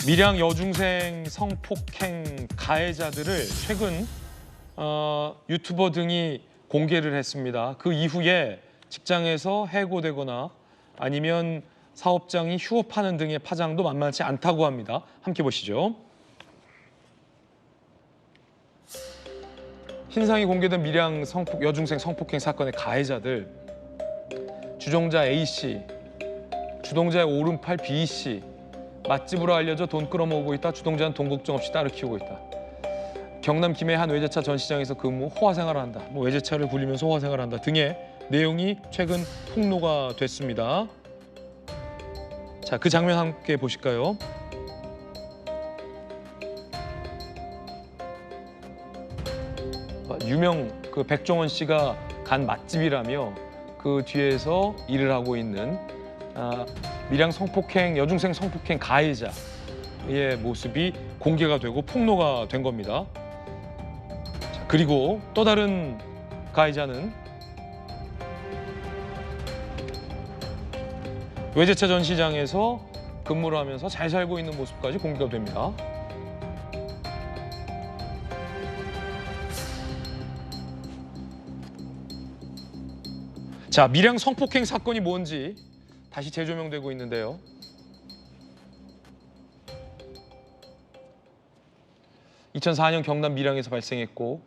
밀양 여중생 성폭행 가해자들을 최근 유튜버 등이 공개를 했습니다. 그 이후에 직장에서 해고되거나 아니면 사업장이 휴업하는 등의 파장도 만만치 않다고 합니다. 함께 보시죠. 신상이 공개된 밀양 여중생 성폭행 사건의 가해자들, 주종자 A씨, 주동자의 오른팔 B씨, 맛집으로 알려져 돈 끌어모으고 있다. 주동자는 돈 걱정 없이 딸을 키우고 있다. 경남 김해 한 외제차 전시장에서 근무, 호화 생활을 한다. 외제차를 굴리면서 호화 생활을 한다 등의 내용이 최근 폭로가 됐습니다. 자, 그 장면 함께 보실까요? 유명 그 백종원 씨가 간 맛집이라며 그 뒤에서 일을 하고 있는 밀양 성폭행 여중생 성폭행 가해자의 모습이 공개가 되고 폭로가 된 겁니다. 자, 그리고 또 다른 가해자는 외제차 전시장에서 근무를 하면서 잘 살고 있는 모습까지 공개가 됩니다. 자, 밀양 성폭행 사건이 뭔지 다시 재조명되고 있는데요. (2004년) 경남 밀양에서 발생했고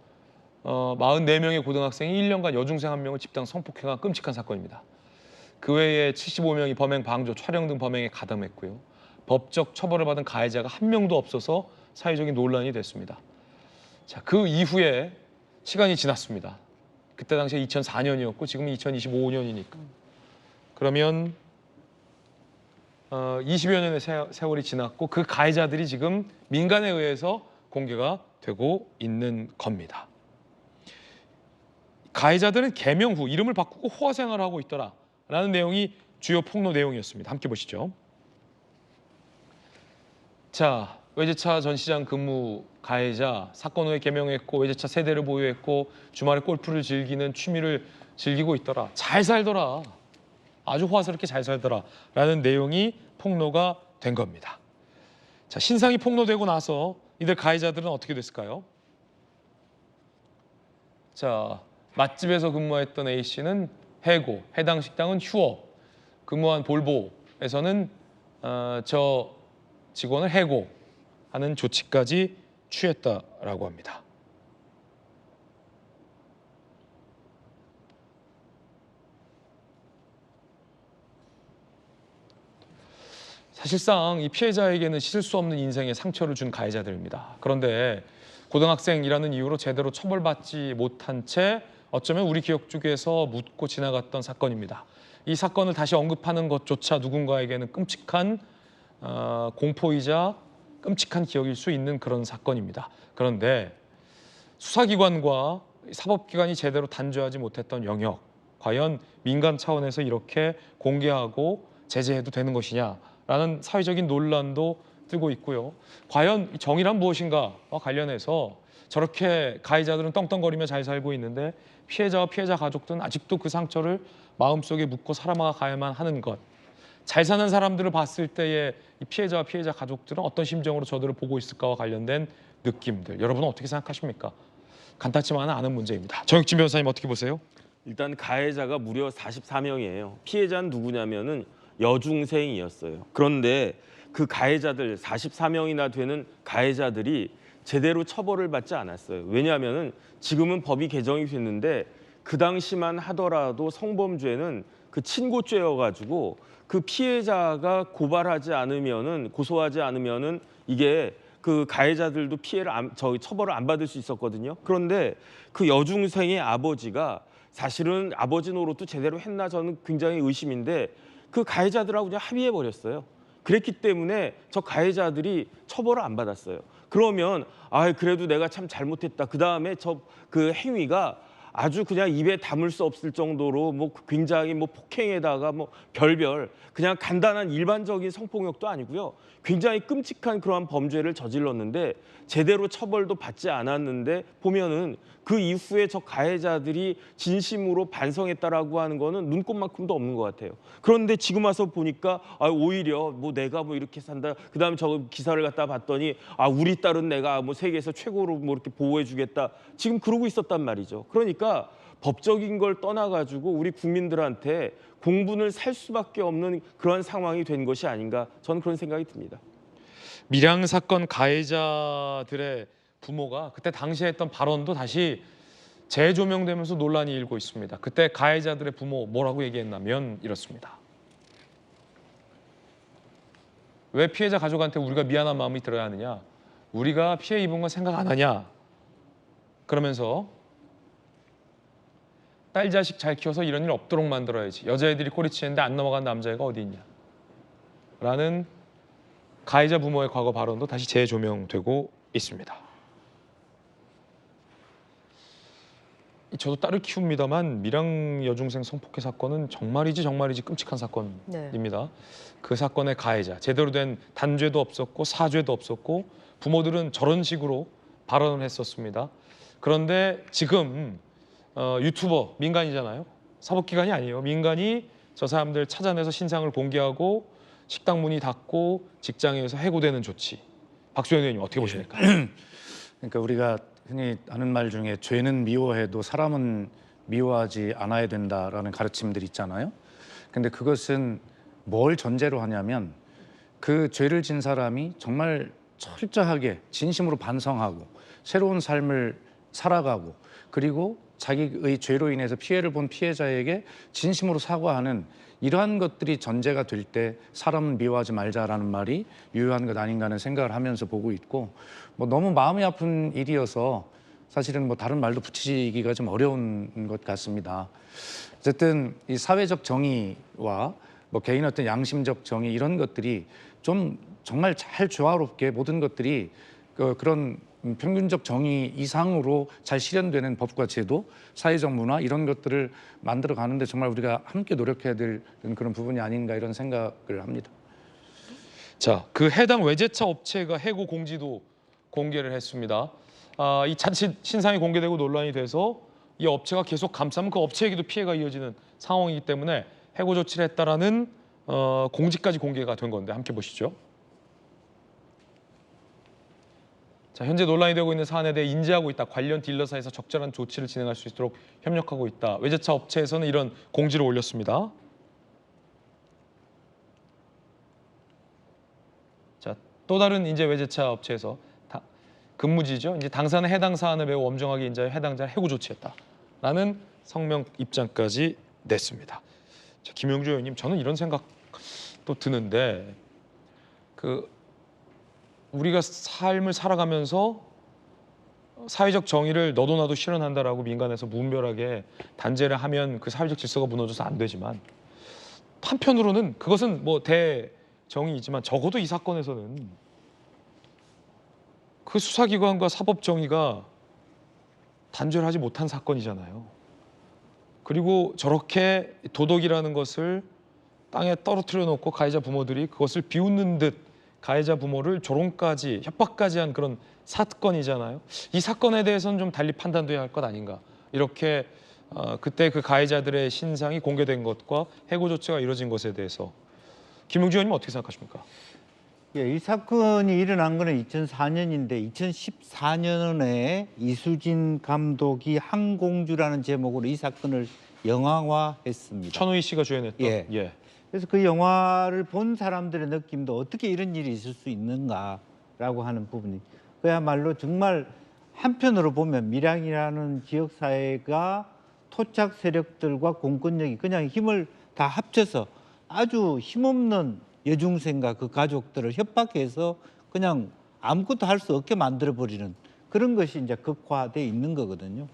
44명의 고등학생이 1년간 여중생 1명을 집단 성폭행한 끔찍한 사건입니다. 그 외에 75명이 범행 방조, 촬영 등 범행에 가담했고요. 법적 처벌을 받은 가해자가 한 명도 없어서 사회적인 논란이 됐습니다. 자, 그 이후에 시간이 지났습니다. 그때 당시에 2004년이었고 지금은 2025년이니까. 그러면 20여 년의 세월이 지났고 그 가해자들이 지금 민간에 의해서 공개가 되고 있는 겁니다. 가해자들은 개명 후 이름을 바꾸고 호화 생활을 하고 있더라라는 내용이 주요 폭로 내용이었습니다. 함께 보시죠. 자, 외제차 전시장 근무 가해자, 사건 후에 개명했고 외제차 세대를 보유했고 주말에 골프를 즐기는 취미를 즐기고 있더라. 잘 살더라. 아주 호화스럽게 잘 살더라라는 내용이 폭로가 된 겁니다. 자, 신상이 폭로되고 나서 이들 가해자들은 어떻게 됐을까요? 자, 맛집에서 근무했던 A씨는 해고, 해당 식당은 휴업, 근무한 볼보에서는 저 직원을 해고하는 조치까지 취했다라고 합니다. 사실상 이 피해자에게는 씻을 수 없는 인생에 상처를 준 가해자들입니다. 그런데 고등학생이라는 이유로 제대로 처벌받지 못한 채 어쩌면 우리 기억 중에서 묻고 지나갔던 사건입니다. 이 사건을 다시 언급하는 것조차 누군가에게는 끔찍한 공포이자 끔찍한 기억일 수 있는 그런 사건입니다. 그런데 수사기관과 사법기관이 제대로 단죄하지 못했던 영역, 과연 민간 차원에서 이렇게 공개하고 제재해도 되는 것이냐라는 사회적인 논란도 뜨고 있고요. 과연 정의란 무엇인가와 관련해서 저렇게 가해자들은 떵떵거리며 잘 살고 있는데 피해자와 피해자 가족들은 아직도 그 상처를 마음속에 묻고 살아가야만 하는 것. 잘 사는 사람들을 봤을 때의 이 피해자와 피해자 가족들은 어떤 심정으로 저들을 보고 있을까와 관련된 느낌들. 여러분은 어떻게 생각하십니까? 간단치만은 않은 문제입니다. 정혁진 변호사님 어떻게 보세요? 일단 가해자가 무려 44명이에요. 피해자는 누구냐면은 여중생이었어요. 그런데 그 가해자들 44명이나 되는 가해자들이 제대로 처벌을 받지 않았어요. 왜냐하면은 지금은 법이 개정이 됐는데 그 당시만 하더라도 성범죄는 그 친고죄여가지고 그 피해자가 고소하지 않으면은 이게 그 가해자들도 처벌을 안 받을 수 있었거든요. 그런데 그 여중생의 아버지가 사실은 아버지 노릇도 제대로 했나 저는 굉장히 의심인데 그 가해자들하고 그냥 합의해 버렸어요. 그랬기 때문에 저 가해자들이 처벌을 안 받았어요. 그러면 그래도 내가 참 잘못했다. 그 다음에 그 행위가 아주 그냥 입에 담을 수 없을 정도로 뭐 굉장히 뭐 폭행에다가 뭐 별별 그냥 간단한 일반적인 성폭력도 아니고요. 굉장히 끔찍한 그러한 범죄를 저질렀는데 제대로 처벌도 받지 않았는데 보면은 그 이후에 저 가해자들이 진심으로 반성했다라고 하는 거는 눈꼽만큼도 없는 것 같아요. 그런데 지금 와서 보니까 오히려 뭐 내가 뭐 이렇게 산다. 그다음에 저 기사를 갖다 봤더니 우리 딸은 내가 뭐 세계에서 최고로 뭐 이렇게 보호해주겠다. 지금 그러고 있었단 말이죠. 그러니까 법적인 걸 떠나가지고 우리 국민들한테 공분을 살 수밖에 없는 그런 상황이 된 것이 아닌가 저는 그런 생각이 듭니다. 밀양 사건 가해자들의 부모가 그때 당시에 했던 발언도 다시 재조명되면서 논란이 일고 있습니다. 그때 가해자들의 부모 뭐라고 얘기했냐면 이렇습니다. 왜 피해자 가족한테 우리가 미안한 마음이 들어야 하느냐? 우리가 피해 입은 건 생각 안 하냐? 그러면서 딸 자식 잘 키워서 이런 일 없도록 만들어야지. 여자애들이 꼬리치는데 안 넘어간 남자애가 어디 있냐? 라는 가해자 부모의 과거 발언도 다시 재조명되고 있습니다. 저도 딸을 키웁니다만 밀양 여중생 성폭행 사건은 정말이지 끔찍한 사건입니다. 네. 그 사건의 가해자, 제대로 된 단죄도 없었고 사죄도 없었고 부모들은 저런 식으로 발언을 했었습니다. 그런데 지금 유튜버, 민간이잖아요. 사법기관이 아니에요. 민간이 저 사람들 찾아내서 신상을 공개하고 식당 문이 닫고 직장에서 해고되는 조치. 박수현 의원님 어떻게 보십니까? 그러니까 우리가 흔히 하는 말 중에 죄는 미워해도 사람은 미워하지 않아야 된다라는 가르침들이 있잖아요. 근데 그것은 뭘 전제로 하냐면 그 죄를 진 사람이 정말 철저하게 진심으로 반성하고 새로운 삶을 살아가고 그리고 자기의 죄로 인해서 피해를 본 피해자에게 진심으로 사과하는 이러한 것들이 전제가 될 때 사람은 미워하지 말자라는 말이 유효한 것 아닌가 하는 생각을 하면서 보고 있고 뭐 너무 마음이 아픈 일이어서 사실은 뭐 다른 말도 붙이기가 좀 어려운 것 같습니다. 어쨌든 이 사회적 정의와 뭐 개인 어떤 양심적 정의 이런 것들이 좀 정말 잘 조화롭게 모든 것들이 그런 평균적 정의 이상으로 잘 실현되는 법과 제도, 사회적 문화 이런 것들을 만들어 가는데 정말 우리가 함께 노력해야 될 그런 부분이 아닌가 이런 생각을 합니다. 자, 그 해당 외제차 업체가 해고 공지도 공개를 했습니다. 이 자칫 신상이 공개되고 논란이 돼서 이 업체가 계속 감싸면 그 업체에게도 피해가 이어지는 상황이기 때문에 해고 조치를 했다라는 공지까지 공개가 된 건데 함께 보시죠. 자, 현재 논란이 되고 있는 사안에 대해 인지하고 있다. 관련 딜러사에서 적절한 조치를 진행할 수 있도록 협력하고 있다. 외제차 업체에서는 이런 공지를 올렸습니다. 자, 또 다른 이제 외제차 업체에서 근무지죠. 이제 당사는 해당 사안을 매우 엄정하게 인지하여 해당자를 해고 조치했다라는 성명 입장까지 냈습니다. 자, 김용주 의원님, 저는 이런 생각도 드는데 우리가 삶을 살아가면서 사회적 정의를 너도 나도 실현한다라고 민간에서 무분별하게 단죄를 하면 그 사회적 질서가 무너져서 안 되지만 한편으로는 그것은 뭐 대정의이지만 적어도 이 사건에서는 그 수사기관과 사법 정의가 단죄를 하지 못한 사건이잖아요. 그리고 저렇게 도덕이라는 것을 땅에 떨어뜨려 놓고 가해자 부모들이 그것을 비웃는 듯 가해자 부모를 조롱까지 협박까지 한 그런 사건이잖아요. 이 사건에 대해서는 좀 달리 판단돼야 할 것 아닌가. 이렇게 그때 그 가해자들의 신상이 공개된 것과 해고 조치가 이루어진 것에 대해서 김용주 의원님 어떻게 생각하십니까? 이 사건이 일어난 거는 2004년인데 2014년에 이수진 감독이 항공주라는 제목으로 이 사건을 영화화했습니다. 천우희 씨가 주연했던. 예. 그래서 그 영화를 본 사람들의 느낌도 어떻게 이런 일이 있을 수 있는가라고 하는 부분이 그야말로 정말 한편으로 보면 밀양이라는 지역사회가 토착 세력들과 공권력이 그냥 힘을 다 합쳐서 아주 힘없는 여중생과 그 가족들을 협박해서 그냥 아무것도 할 수 없게 만들어버리는 그런 것이 이제 극화돼 있는 거거든요.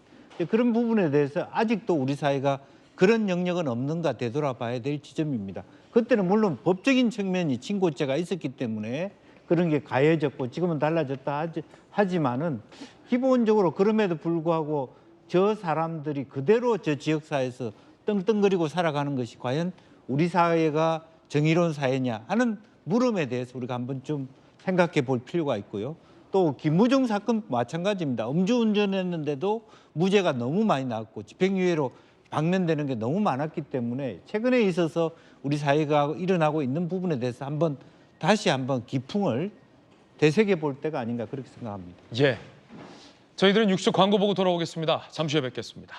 그런 부분에 대해서 아직도 우리 사회가 그런 영역은 없는가 되돌아봐야 될 지점입니다. 그때는 물론 법적인 측면이 친고죄가 있었기 때문에 그런 게 가해졌고 지금은 달라졌다 하지만은 기본적으로 그럼에도 불구하고 저 사람들이 그대로 저 지역사회에서 떵떵거리고 살아가는 것이 과연 우리 사회가 정의로운 사회냐 하는 물음에 대해서 우리가 한번 좀 생각해 볼 필요가 있고요. 또 김무중 사건 마찬가지입니다. 음주운전했는데도 무죄가 너무 많이 나왔고 집행유예로 방면되는 게 너무 많았기 때문에 최근에 있어서 우리 사회가 일어나고 있는 부분에 대해서 다시 한번 기풍을 되새겨 볼 때가 아닌가 그렇게 생각합니다. 예. 저희들은 6주 광고 보고 돌아오겠습니다. 잠시 후에 뵙겠습니다.